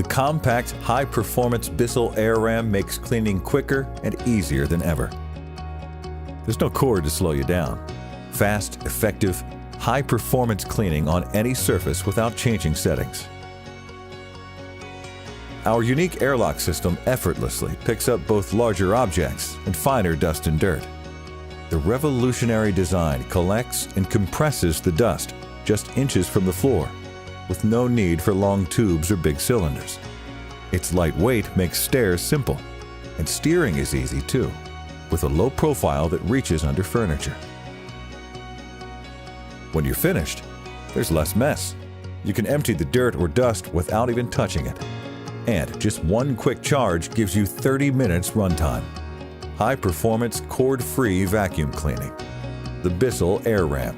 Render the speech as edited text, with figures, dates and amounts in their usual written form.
The compact, high-performance Bissell AirRam makes cleaning quicker and easier than ever. There's no cord to slow you down. Fast, effective, high-performance cleaning on any surface without changing settings. Our unique airlock system effortlessly picks up both larger objects and finer dust and dirt. The revolutionary design collects and compresses the dust just inches from the floor, with no need for long tubes or big cylinders. Its lightweight makes stairs simple, and steering is easy too, with a low profile that reaches under furniture. When you're finished, there's less mess. You can empty the dirt or dust without even touching it. And just one quick charge gives you 30 minutes runtime. High-performance, cord-free vacuum cleaning. The Bissell AirRam.